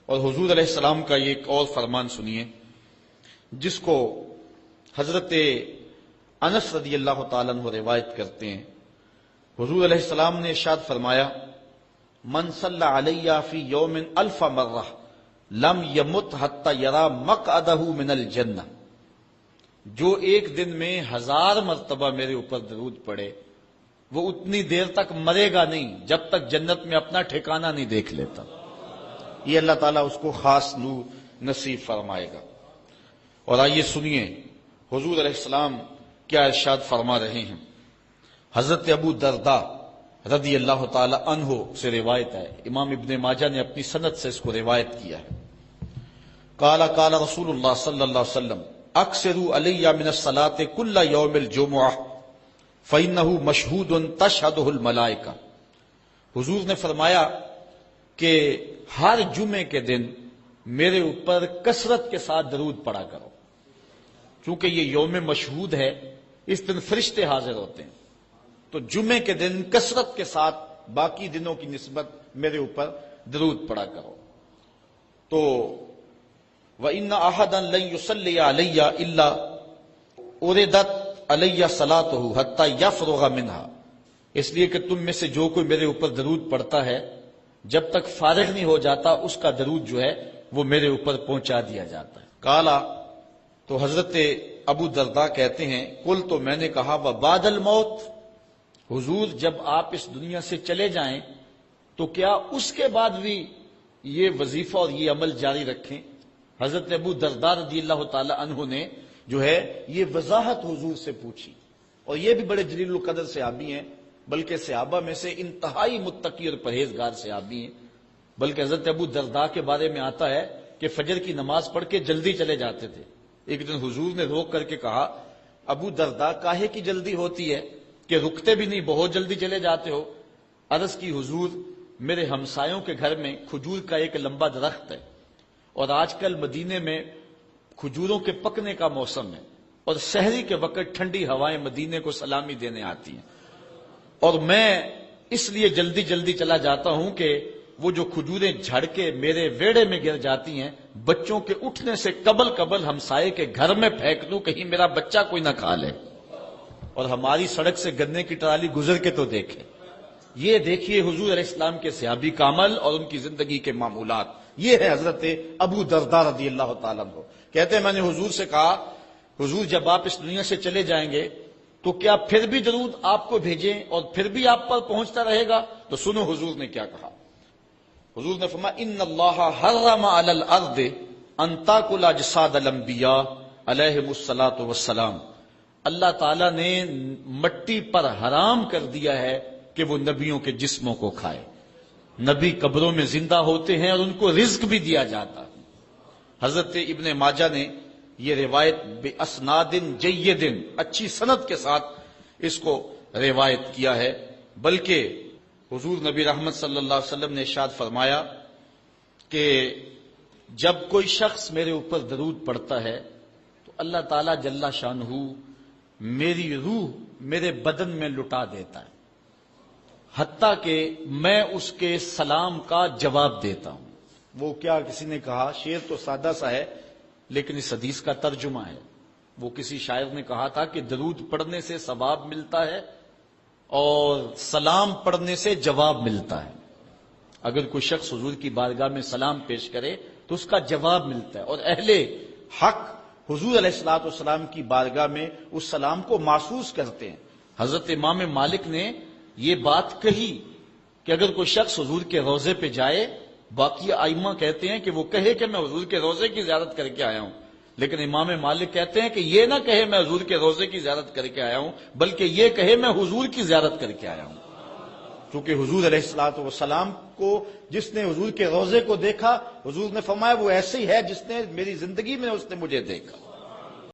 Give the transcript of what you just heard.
اور حضور علیہ السلام کا یہ ایک اور فرمان سنیے جس کو حضرت انس رضی اللہ تعالیٰ عنہ روایت کرتے ہیں۔ حضور علیہ السلام نے ارشاد فرمایا، من صلی علی فی یوم 1000 مرہ لم یمت حتی یری مقعدہ من الجنہ، جو ایک دن میں 1000 مرتبہ میرے اوپر درود پڑے وہ اتنی دیر تک مرے گا نہیں جب تک جنت میں اپنا ٹھکانہ نہیں دیکھ لیتا۔ یہ اللہ تعالیٰ اس کو خاص نور نصیب فرمائے گا۔ اور آئیے سنیے حضور علیہ السلام کیا ارشاد فرما رہے ہیں۔ حضرت ابو درداء رضی اللہ تعالی عنہ سے روایت ہے، امام ابن ماجہ نے اپنی سند سے اس کو روایت کیا ہے۔ قال قال رسول اللہ صلی اللہ علیہ وسلم اکثروا علی من الصلاۃ کل یوم الجمعہ فإنہ مشہود تشہدہ الملائکہ۔ حضور نے فرمایا کہ ہر جمعے کے دن میرے اوپر کثرت کے ساتھ درود پڑا کرو، چونکہ یہ یوم مشہود ہے، اس دن فرشتے حاضر ہوتے ہیں، تو جمعے کے دن کثرت کے ساتھ باقی دنوں کی نسبت میرے اوپر درود پڑا کرو۔ تو وَإِنَّ أَحَدًا لَن يُصَلِّيَ عَلَيَّ إِلَّا أُرِدَتْ عَلَيَّ صَلَاتُهُ حَتَّى يَفْرُغَ مِنْهَا، اس لیے کہ تم میں سے جو کوئی میرے اوپر درود پڑتا ہے جب تک فارغ نہیں ہو جاتا اس کا درود جو ہے وہ میرے اوپر پہنچا دیا جاتا ہے۔ کالا تو حضرت ابو درداء کہتے ہیں قل تو میں نے کہا وبعد الموت، حضور جب آپ اس دنیا سے چلے جائیں تو کیا اس کے بعد بھی یہ وظیفہ اور یہ عمل جاری رکھیں؟ حضرت ابو درداء رضی اللہ تعالی عنہ نے جو ہے یہ وضاحت حضور سے پوچھی، اور یہ بھی بڑے جلیل القدر صحابی ہیں، بلکہ صحابہ میں سے انتہائی متقی اور پرہیزگار صحابی ہیں۔ بلکہ حضرت ابو درداء کے بارے میں آتا ہے کہ فجر کی نماز پڑھ کے جلدی چلے جاتے تھے۔ ایک دن حضور نے روک کر کے کہا، ابو درداء کاہے کی جلدی ہوتی ہے کہ رکتے بھی نہیں، بہت جلدی چلے جاتے ہو؟ عرض کی حضور میرے ہمسایوں کے گھر میں کھجور کا ایک لمبا درخت ہے، اور آج کل مدینے میں کھجوروں کے پکنے کا موسم ہے، اور سحری کے وقت ٹھنڈی ہوائیں مدینے کو سلامی دینے آتی ہیں، اور میں اس لیے جلدی جلدی چلا جاتا ہوں کہ وہ جو کھجوریں جھڑ کے میرے ویڑے میں گر جاتی ہیں بچوں کے اٹھنے سے قبل ہمسائے کے گھر میں پھینک دوں، کہیں میرا بچہ کوئی نہ کھا لے۔ اور ہماری سڑک سے گنے کی ٹرالی گزر کے تو دیکھے۔ یہ دیکھیے حضور علیہ السلام کے صحابی کا عمل اور ان کی زندگی کے معمولات۔ یہ ہے حضرت ابو درداء رضی اللہ تعالیٰ عنہ، کہتے ہیں میں نے حضور سے کہا حضور جب آپ اس دنیا سے چلے جائیں گے تو کیا پھر بھی درود آپ کو بھیجیں اور پھر بھی آپ پر پہنچتا رہے گا؟ تو سنو حضور نے کیا کہا۔ حضور نے فرمایا ان اللہ حرم علی الارض ان تاکل اجساد الانبیاء علیہم الصلاۃ والسلام، اللہ تعالیٰ نے مٹی پر حرام کر دیا ہے کہ وہ نبیوں کے جسموں کو کھائے۔ نبی قبروں میں زندہ ہوتے ہیں اور ان کو رزق بھی دیا جاتا ہے۔ حضرت ابن ماجہ نے یہ روایت باسناد جید، اچھی سند کے ساتھ اس کو روایت کیا ہے۔ بلکہ حضور نبی رحمت صلی اللہ علیہ وسلم نے ارشاد فرمایا کہ جب کوئی شخص میرے اوپر درود پڑتا ہے تو اللہ تعالیٰ جل شانہ میری روح میرے بدن میں لٹا دیتا ہے، حتیٰ کہ میں اس کے سلام کا جواب دیتا ہوں۔ وہ کیا کسی نے کہا، شعر تو سادہ سا ہے لیکن اس حدیث کا ترجمہ ہے۔ وہ کسی شاعر نے کہا تھا کہ درود پڑھنے سے ثواب ملتا ہے اور سلام پڑھنے سے جواب ملتا ہے۔ اگر کوئی شخص حضور کی بارگاہ میں سلام پیش کرے تو اس کا جواب ملتا ہے، اور اہل حق حضور علیہ الصلوۃ والسلام کی بارگاہ میں اس سلام کو محسوس کرتے ہیں۔ حضرت امام مالک نے یہ بات کہی کہ اگر کوئی شخص حضور کے روضے پہ جائے، باقی ائمہ کہتے ہیں کہ وہ کہے کہ میں حضور کے روضے کی زیارت کر کے آیا ہوں، لیکن امام مالک کہتے ہیں کہ یہ نہ کہے میں حضور کے روضے کی زیارت کر کے آیا ہوں، بلکہ یہ کہے میں حضور کی زیارت کر کے آیا ہوں۔ چونکہ حضور علیہ الصلوۃ والسلام کو جس نے حضور کے روضے کو دیکھا، حضور نے فرمایا وہ ایسے ہی ہے جس نے میری زندگی میں اس نے مجھے دیکھا۔